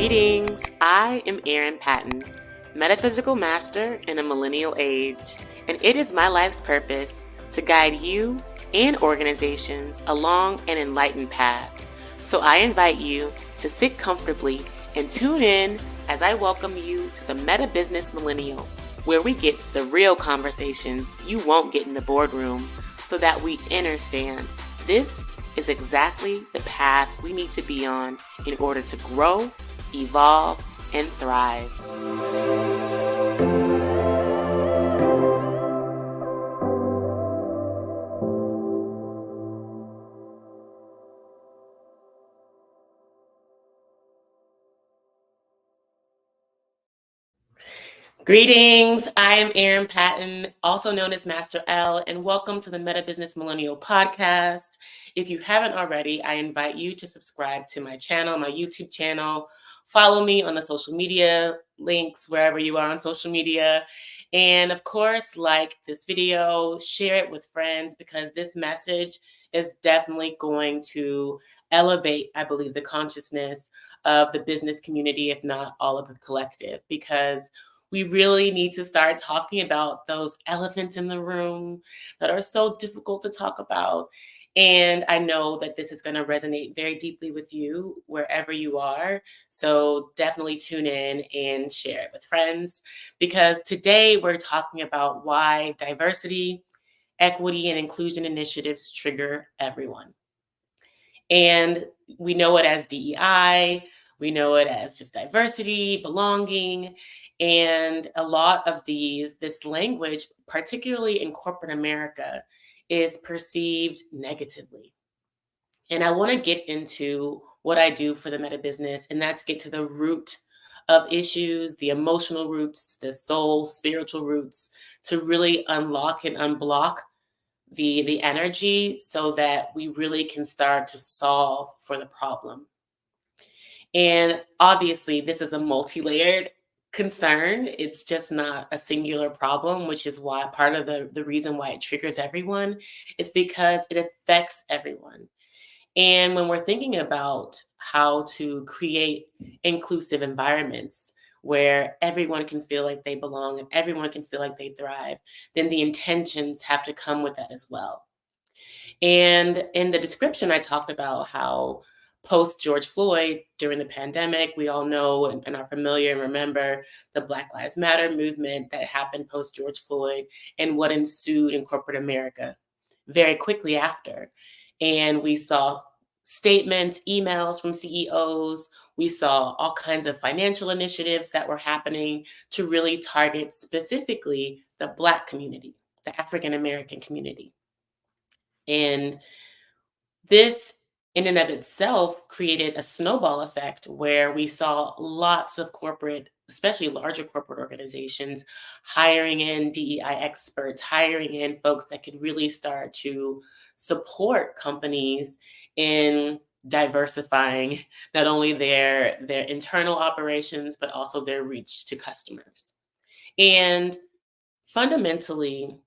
Greetings, I am Erin Patten, metaphysical master in a millennial age, and it is my life's purpose to guide you and organizations along an enlightened path. So I invite you to sit comfortably and tune in as I welcome you to the MetaBusiness Millennial, where we get the real conversations you won't get in the boardroom so that we understand this is exactly the path we need to be on in order to grow, evolve, and thrive. Greetings, I am Erin Patten, also known as Master L, and welcome to the MetaBusiness Millennial Podcast. If you haven't already, I invite you to subscribe to my channel, my YouTube channel. Follow me on the social media links, wherever you are on social media. And of course, like this video, share it with friends, because this message is definitely going to elevate, I believe, the consciousness of the business community, if not all of the collective, because we really need to start talking about those elephants in the room that are so difficult to talk about. And I know that this is going to resonate very deeply with you wherever you are. So definitely tune in and share it with friends, because today we're talking about why diversity, equity, and inclusion initiatives trigger everyone. And we know it as DEI, we know it as just diversity, belonging, and a lot of this language, particularly in corporate America, is perceived negatively. And I want to get into what I do for the meta business, and that's get to the root of issues, the emotional roots, the soul, spiritual roots, to really unlock and unblock the energy so that we really can start to solve for the problem. And obviously, this is a multi-layered concern. It's just not a singular problem, which is why part of the reason why it triggers everyone is because it affects everyone. And when we're thinking about how to create inclusive environments where everyone can feel like they belong and everyone can feel like they thrive, then the intentions have to come with that as well. And in the description, I talked about how post George Floyd, during the pandemic, we all know and are familiar and remember the Black Lives Matter movement that happened post George Floyd and what ensued in corporate America very quickly after. And we saw statements, emails from CEOs. We saw all kinds of financial initiatives that were happening to really target specifically the Black community, the African American community. And this, in and of itself, created a snowball effect where we saw lots of corporate, especially larger corporate organizations, hiring in DEI experts, hiring in folks that could really start to support companies in diversifying not only their internal operations, but also their reach to customers. And fundamentally,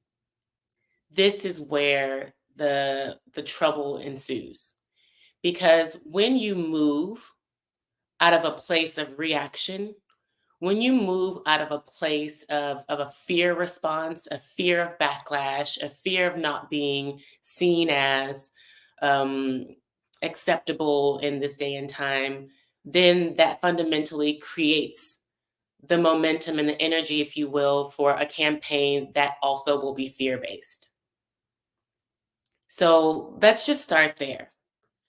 this is where the trouble ensues, because when you move out of a place of reaction, when you move out of a place of a fear response, a fear of backlash, a fear of not being seen as um, acceptable in this day and time, then that fundamentally creates the momentum and the energy, if you will, for a campaign that also will be fear-based. So let's just start there.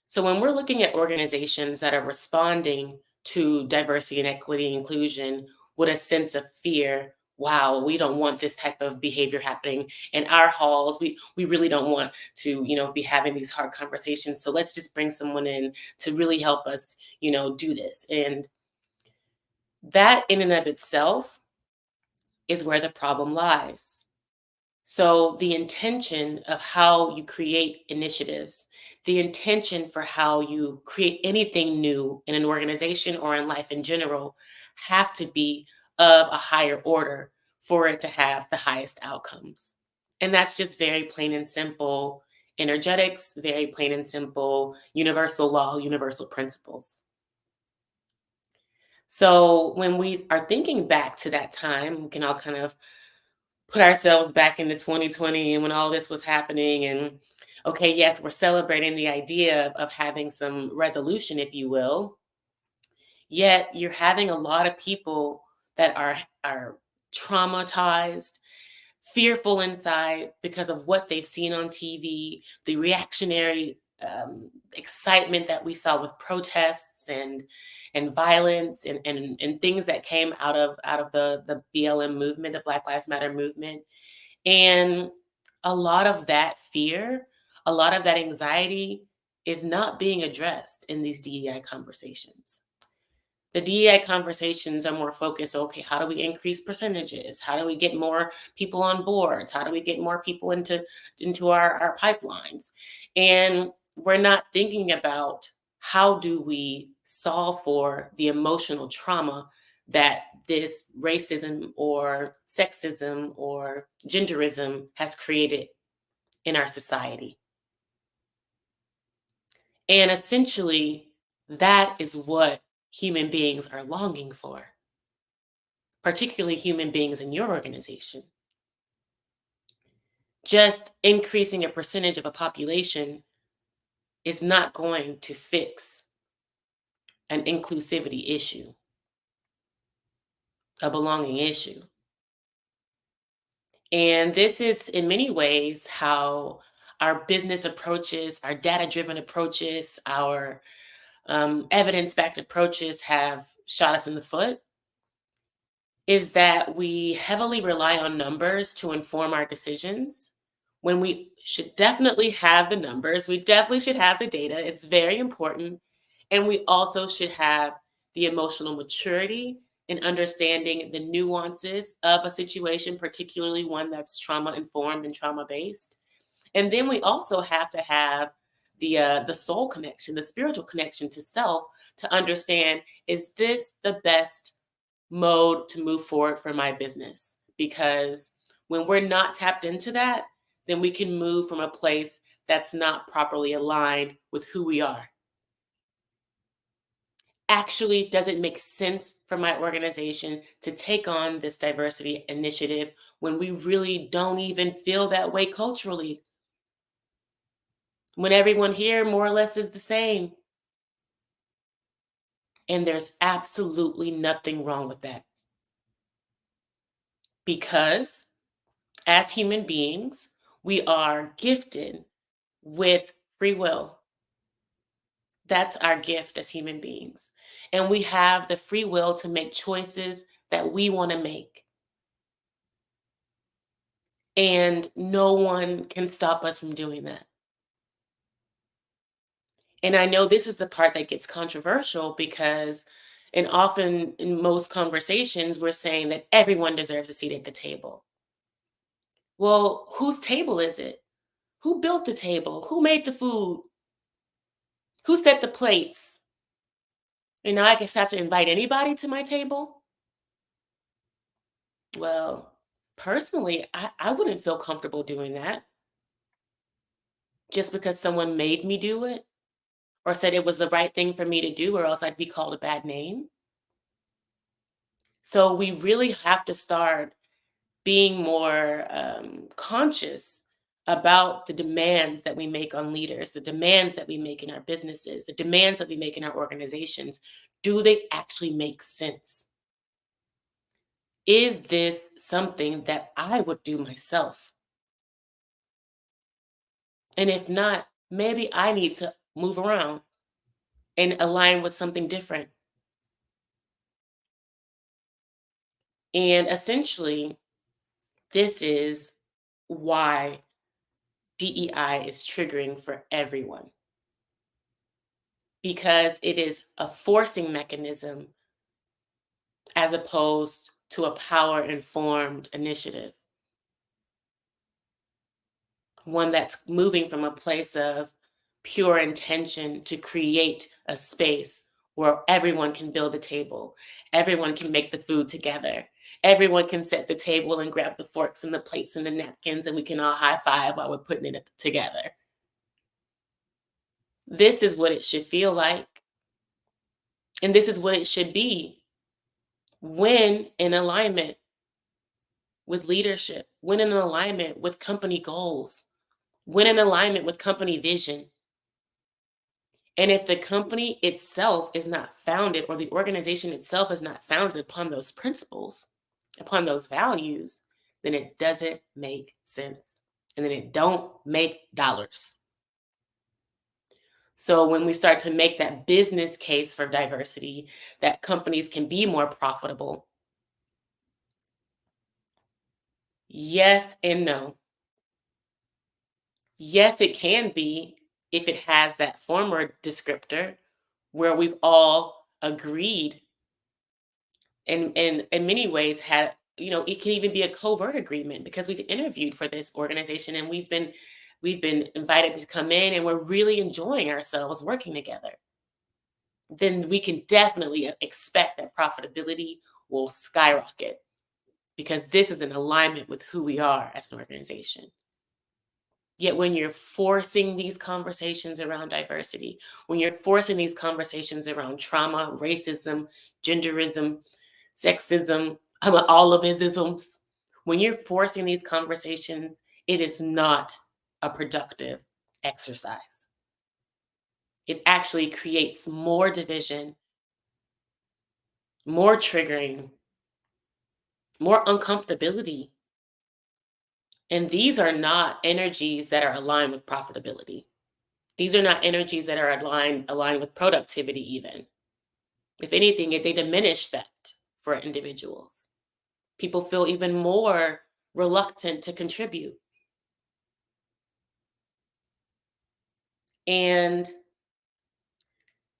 So when we're looking at organizations that are responding to diversity and equity and inclusion with a sense of fear, wow, we don't want this type of behavior happening in our halls. We really don't want to, be having these hard conversations. So let's just bring someone in to really help us, do this. And that in and of itself is where the problem lies. So the intention of how you create initiatives, the intention for how you create anything new in an organization or in life in general, have to be of a higher order for it to have the highest outcomes. And that's just very plain and simple energetics, very plain and simple universal law, universal principles. So when we are thinking back to that time, we can all kind of put ourselves back into 2020 and when all this was happening. And okay, yes, we're celebrating the idea of having some resolution, if you will. Yet you're having a lot of people that are traumatized, fearful inside because of what they've seen on TV, the reactionary excitement that we saw with protests and violence and things that came out of the BLM movement, the Black Lives Matter movement, and a lot of that fear, a lot of that anxiety is not being addressed in these DEI conversations. The DEI conversations are more focused, okay, how do we increase percentages? How do we get more people on boards? How do we get more people into our pipelines? And we're not thinking about how do we solve for the emotional trauma that this racism or sexism or genderism has created in our society. And essentially, that is what human beings are longing for, particularly human beings in your organization. Just increasing a percentage of a population is not going to fix an inclusivity issue, a belonging issue. And this is, in many ways, how our business approaches, our data driven approaches, our evidence backed approaches have shot us in the foot. Is that we heavily rely on numbers to inform our decisions when we should definitely have the numbers. We definitely should have the data. It's very important. And we also should have the emotional maturity in understanding the nuances of a situation, particularly one that's trauma informed and trauma based. And then we also have to have the soul connection, the spiritual connection to self to understand, is this the best mode to move forward for my business? Because when we're not tapped into that, then we can move from a place that's not properly aligned with who we are. Actually, does it make sense for my organization to take on this diversity initiative when we really don't even feel that way culturally? When everyone here more or less is the same. And there's absolutely nothing wrong with that. Because as human beings, we are gifted with free will. That's our gift as human beings. And we have the free will to make choices that we want to make. And no one can stop us from doing that. And I know this is the part that gets controversial because, and often in most conversations, we're saying that everyone deserves a seat at the table. Well, whose table is it? Who built the table? Who made the food? Who set the plates? I just have to invite anybody to my table? Well, personally, I wouldn't feel comfortable doing that just because someone made me do it or said it was the right thing for me to do, or else I'd be called a bad name. So we really have to start being more conscious about the demands that we make on leaders, the demands that we make in our businesses, the demands that we make in our organizations. Do they actually make sense? Is this something that I would do myself? And if not, maybe I need to move around and align with something different. And essentially, this is why DEI is triggering for everyone, because it is a forcing mechanism as opposed to a power informed initiative, one that's moving from a place of pure intention to create a space where everyone can build the table, everyone can make the food together, everyone can set the table and grab the forks and the plates and the napkins, and we can all high five while we're putting it together. This is what it should feel like, and this is what it should be. when in alignment with leadership, when in alignment with company goals, when in alignment with company vision. And if the company itself is not founded, or the organization itself is not founded upon those principles, upon those values, then it doesn't make sense. And then it don't make dollars. So when we start to make that business case for diversity, that companies can be more profitable, yes and no. Yes, it can be if it has that former descriptor where we've all agreed, and in many ways had, it can even be a covert agreement because we've interviewed for this organization and we've been invited to come in and we're really enjoying ourselves working together. Then we can definitely expect that profitability will skyrocket because this is in alignment with who we are as an organization. Yet when you're forcing these conversations around diversity, when you're forcing these conversations around trauma, racism, genderism, sexism, all of his isms, when you're forcing these conversations, it is not a productive exercise. It actually creates more division, more triggering, more uncomfortability. And these are not energies that are aligned with profitability. These are not energies that are aligned with productivity even. If anything, they diminish that for individuals. People feel even more reluctant to contribute. And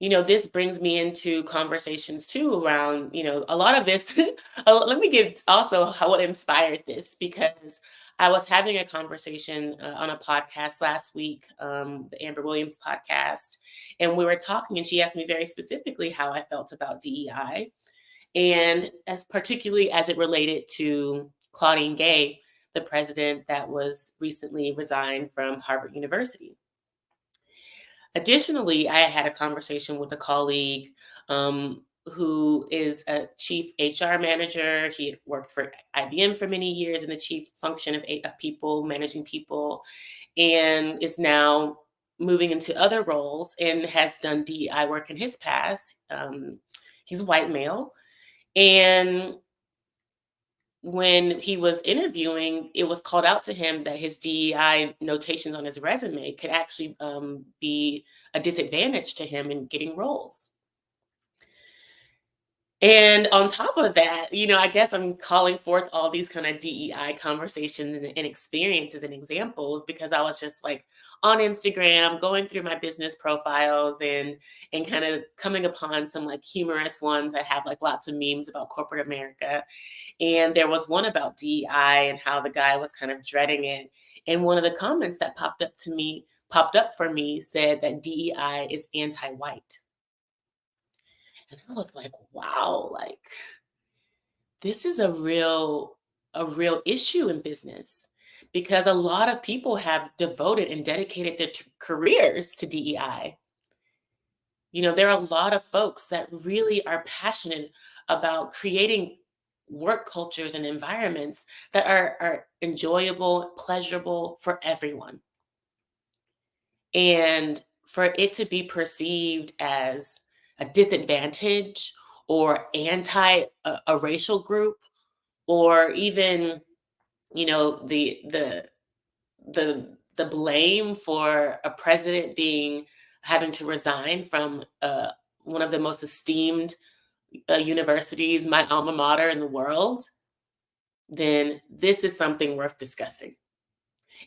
this brings me into conversations too around, a lot of this. Let me give also how what inspired this, because I was having a conversation on a podcast last week, the Amber Williams podcast, and we were talking, and she asked me very specifically how I felt about DEI, and as particularly as it related to Claudine Gay, the president that was recently resigned from Harvard University. Additionally, I had a conversation with a colleague who is a chief HR manager. He had worked for IBM for many years in the chief function of people, managing people, and is now moving into other roles and has done DEI work in his past. He's a white male. And when he was interviewing, it was called out to him that his DEI notations on his resume could actually be a disadvantage to him in getting roles. And on top of that, I guess I'm calling forth all these kind of DEI conversations and experiences and examples because I was just like on Instagram going through my business profiles and kind of coming upon some like humorous ones. I have like lots of memes about corporate America. And there was one about DEI and how the guy was kind of dreading it. And one of the comments that popped up for me said that DEI is anti-white. And I was like, wow, like this is a real issue in business because a lot of people have devoted and dedicated their careers to DEI. There are a lot of folks that really are passionate about creating work cultures and environments that are enjoyable, pleasurable for everyone. And for it to be perceived as a disadvantage or anti a racial group, or even, the blame for a president being having to resign from one of the most esteemed universities, my alma mater in the world, then this is something worth discussing.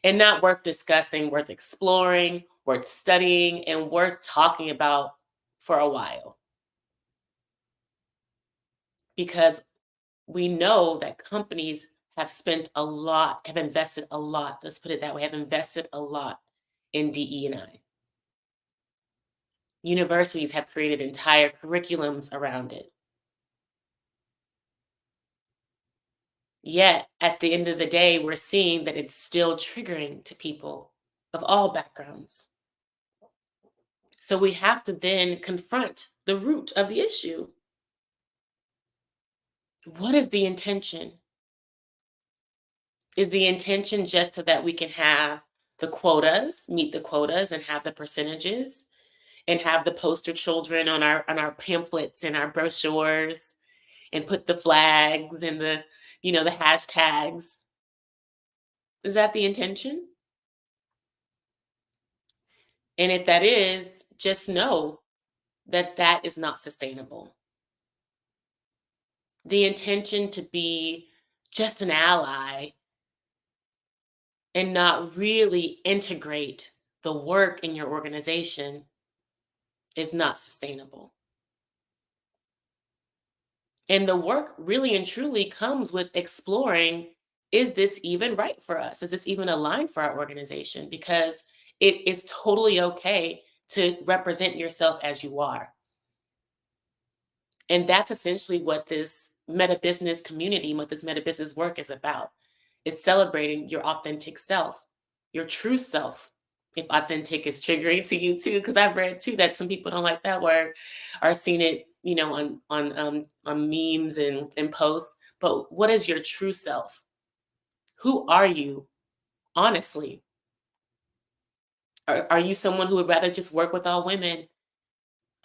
And not worth discussing, worth exploring, worth studying, and worth talking about for a while. Because we know that companies have invested a lot, let's put it that way, have invested a lot in DE&I. Universities have created entire curriculums around it. Yet, at the end of the day, we're seeing that it's still triggering to people of all backgrounds. So we have to then confront the root of the issue. What is the intention? Is the intention just so that we can have the quotas, meet the quotas and have the percentages and have the poster children on our pamphlets and our brochures and put the flags and the hashtags? Is that the intention? And if that is, just know that that is not sustainable. The intention to be just an ally and not really integrate the work in your organization is not sustainable. And the work really and truly comes with exploring, is this even right for us? Is this even aligned for our organization? Because it is totally okay to represent yourself as you are. And that's essentially what this meta business community, what this meta business work is about. Is celebrating your authentic self, your true self. If authentic is triggering to you too, because I've read too that some people don't like that word or seen it, on memes and posts. But what is your true self? Who are you, honestly? Are you someone who would rather just work with all women?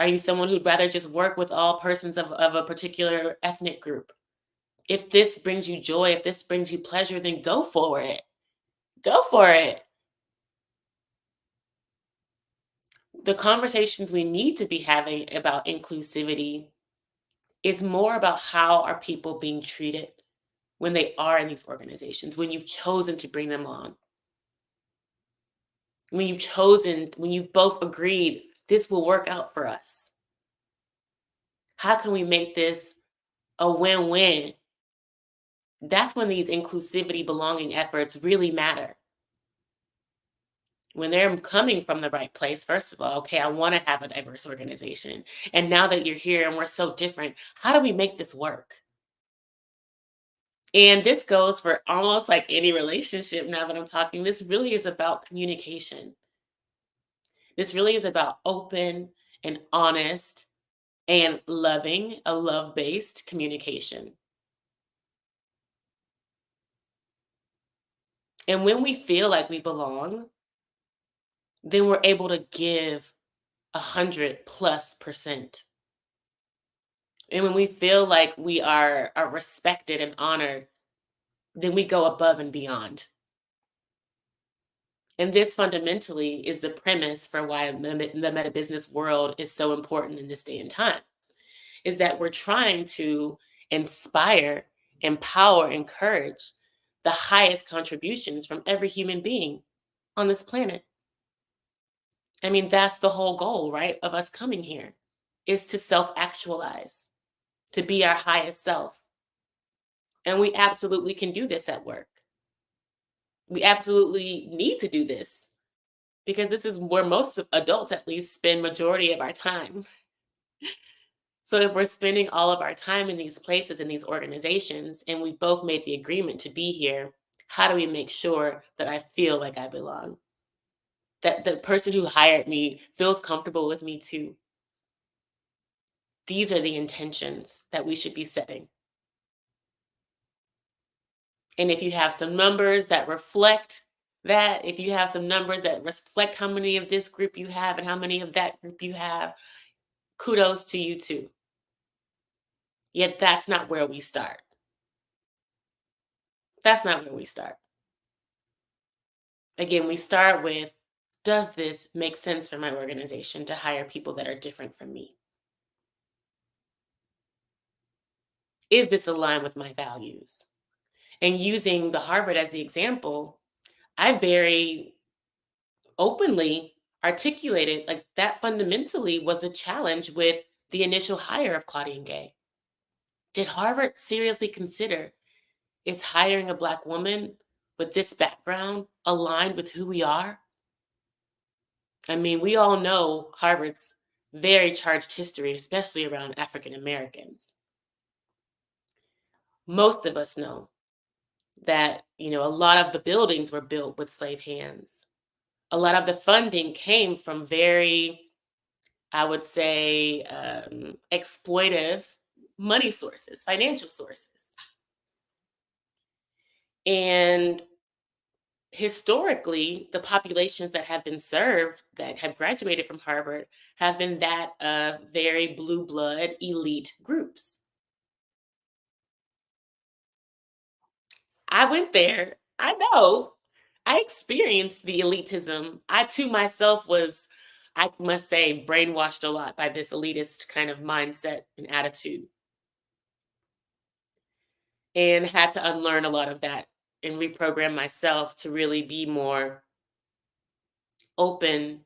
Are you someone who'd rather just work with all persons of a particular ethnic group? If this brings you joy, if this brings you pleasure, then go for it. Go for it. The conversations we need to be having about inclusivity is more about how are people being treated when they are in these organizations, when you've chosen to bring them on, when you've both agreed this will work out for us. How can we make this a win-win? That's when these inclusivity belonging efforts really matter. When they're coming from the right place, first of all, okay, I want to have a diverse organization. And now that you're here and we're so different, how do we make this work? And this goes for almost like any relationship now that I'm talking. This really is about communication. This really is about open and honest and loving, a love based communication. And when we feel like we belong, then we're able to give 100+%. And when we feel like we are respected and honored, then we go above and beyond. And this fundamentally is the premise for why the meta business world is so important in this day and time, is that we're trying to inspire, empower, encourage the highest contributions from every human being on this planet. I mean, that's the whole goal, right, of us coming here, is to self actualize, to be our highest self. And we absolutely can do this at work. We absolutely need to do this because this is where most adults at least spend majority of our time. So if we're spending all of our time in these places, in these organizations, and we've both made the agreement to be here, how do we make sure that I feel like I belong? That the person who hired me feels comfortable with me too. These are the intentions that we should be setting. And if you have some numbers that reflect that, if you have some numbers that reflect how many of this group you have and how many of that group you have, kudos to you too. Yet that's not where we start. That's not where we start. Again, we start with, does this make sense for my organization to hire people that are different from me? Is this aligned with my values? And using the Harvard as the example, I very openly articulated like that fundamentally was a challenge with the initial hire of Claudine Gay. Did Harvard seriously consider, is hiring a Black woman with this background aligned with who we are? I mean, we all know Harvard's very charged history, especially around African Americans. Most of us know that, a lot of the buildings were built with slave hands. A lot of the funding came from very, I would say, exploitive money sources, financial sources. And historically, the populations that have been served that have graduated from Harvard have been that of very blue blood elite groups. I went there. I know. I experienced the elitism. I too myself was, I must say, brainwashed a lot by this elitist kind of mindset and attitude, and had to unlearn a lot of that and reprogram myself to really be more open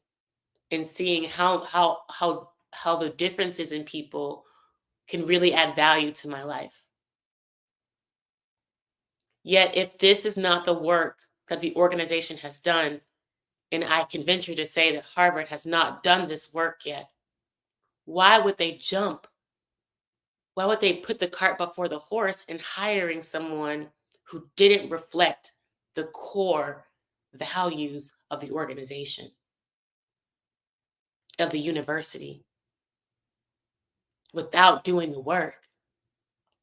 and seeing how the differences in people can really add value to my life. Yet if this is not the work that the organization has done, and I can venture to say that Harvard has not done this work yet, why would they jump? Why would they put the cart before the horse in hiring someone who didn't reflect the core values of the organization, of the university, without doing the work,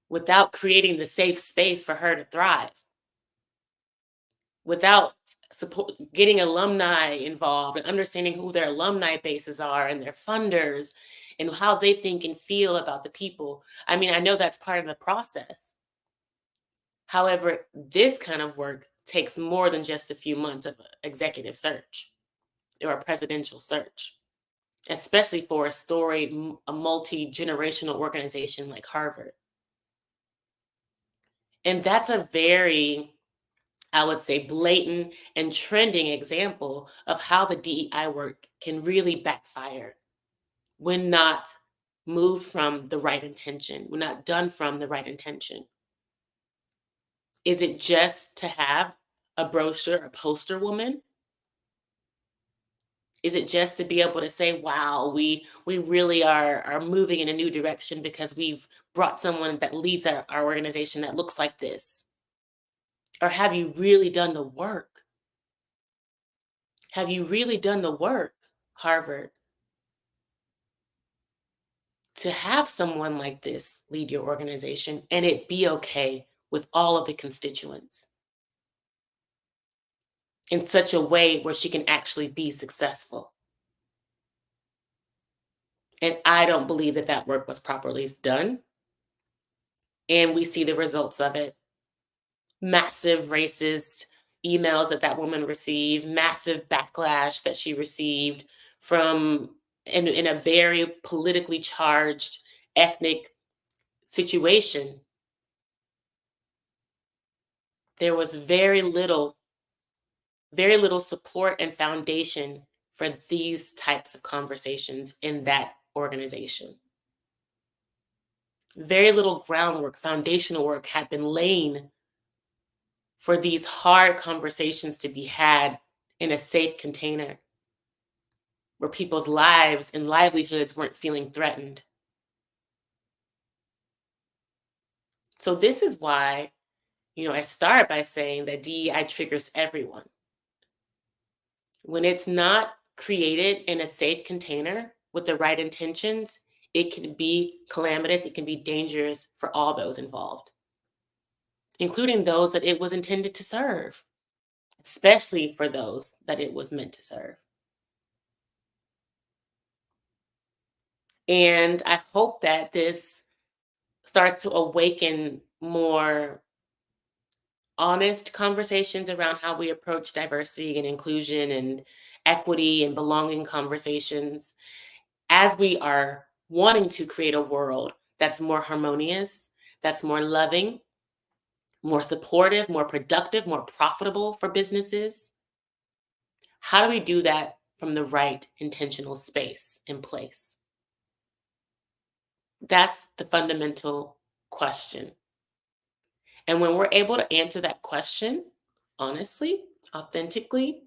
without creating the safe space for her to thrive, without support, getting alumni involved and understanding who their alumni bases are and their funders and how they think and feel about the people. I mean, I know that's part of the process. However, this kind of work takes more than just a few months of executive search or a presidential search, especially for a storied, a multi-generational organization like Harvard. And that's a very, I would say, blatant and trending example of how the DEI work can really backfire when not moved from the right intention, when not done from the right intention. Is it just to have a brochure, a poster woman? Is it just to be able to say, wow, we really are moving in a new direction because we've brought someone that leads our organization that looks like this? Or have you really done the work? Have you really done the work, Harvard, to have someone like this lead your organization and it be okay with all of the constituents in such a way where she can actually be successful? And I don't believe that that work was properly done. And we see the results of it. Massive racist emails that that woman received, massive backlash that she received from in a very politically charged ethnic situation. There was very little support and foundation for these types of conversations in that organization. Very little groundwork, foundational work had been laid for these hard conversations to be had in a safe container where people's lives and livelihoods weren't feeling threatened. So this is why, I start by saying that DEI triggers everyone. When it's not created in a safe container with the right intentions, it can be calamitous, it can be dangerous for all those involved, including those that it was intended to serve, especially for those that it was meant to serve. And I hope that this starts to awaken more honest conversations around how we approach diversity and inclusion and equity and belonging conversations as we are wanting to create a world that's more harmonious, that's more loving, more supportive, more productive, more profitable for businesses. How do we do that from the right intentional space and place? That's the fundamental question. And when we're able to answer that question honestly, authentically,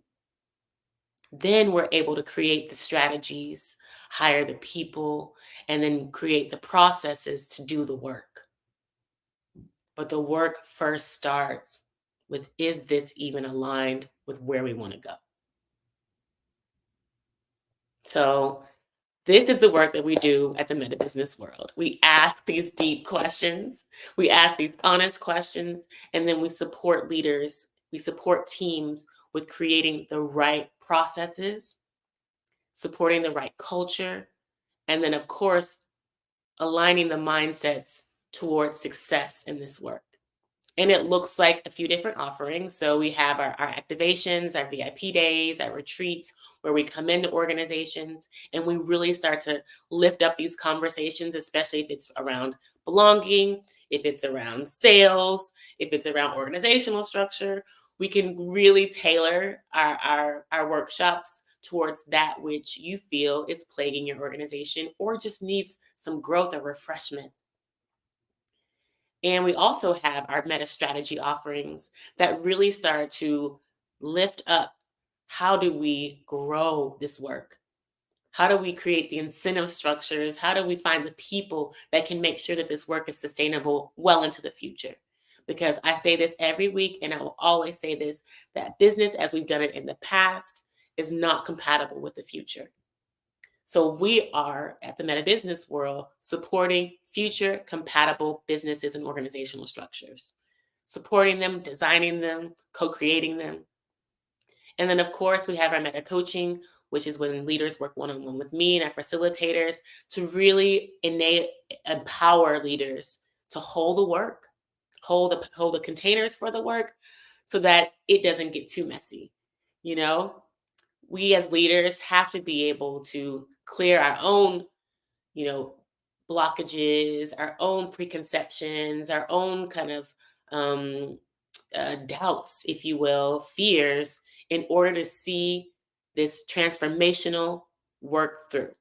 then we're able to create the strategies, hire the people, and then create the processes to do the work. But the work first starts with, is this even aligned with where we want to go? So This is the work that we do at the MetaBusiness World. We ask these deep questions, we ask these honest questions, and then we support leaders, we support teams with creating the right processes, supporting the right culture, and then, of course, aligning the mindsets towards success in this work. And it looks like a few different offerings. So we have our activations, our VIP days, our retreats, where we come into organizations and we really start to lift up these conversations, especially if it's around belonging, if it's around sales, if it's around organizational structure. We can really tailor our workshops towards that which you feel is plaguing your organization or just needs some growth or refreshment. And we also have our meta strategy offerings that really start to lift up how do we grow this work? How do we create the incentive structures? How do we find the people that can make sure that this work is sustainable well into the future? Because I say this every week, and I will always say this, that business as we've done it in the past is not compatible with the future. So we are at the MetaBusiness World supporting future compatible businesses and organizational structures, supporting them, designing them, co-creating them. And then, of course, we have our meta coaching, which is when leaders work one-on-one with me and our facilitators to really empower leaders to hold the work, hold the containers for the work so that it doesn't get too messy. You know, we as leaders have to be able to clear our own, blockages, our own preconceptions, our own kind of doubts, if you will, fears, in order to see this transformational work through.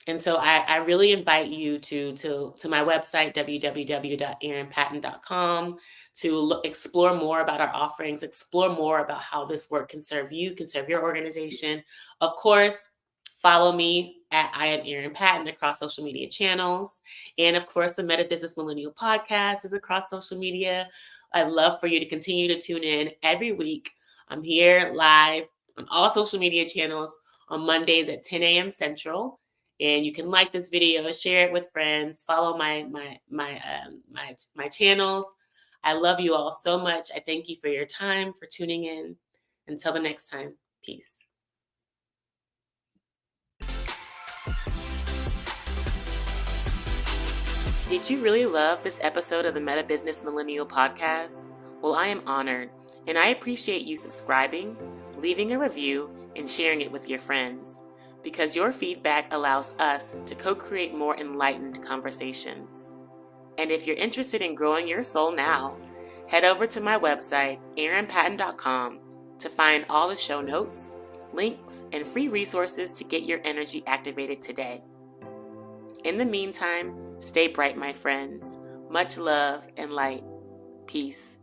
And so I really invite you to my website, www.erinpatten.com, to explore more about our offerings, explore more about how this work can serve you, can serve your organization. Of course, follow me at I am Erin Patten across social media channels. And of course, the MetaBusiness Millennial Podcast is across social media. I'd love for you to continue to tune in every week. I'm here live on all social media channels on Mondays at 10 a.m. Central. And you can like this video, share it with friends, follow my channels. I love you all so much. I thank you for your time, for tuning in. Until the next time, peace. Did you really love this episode of the MetaBusiness Millennial Podcast? Well, I am honored, and I appreciate you subscribing, leaving a review, and sharing it with your friends, because your feedback allows us to co-create more enlightened conversations. And if you're interested in growing your soul now, head over to my website, erinpatten.com, to find all the show notes, links, and free resources to get your energy activated today. In the meantime, stay bright, my friends. Much love and light. Peace.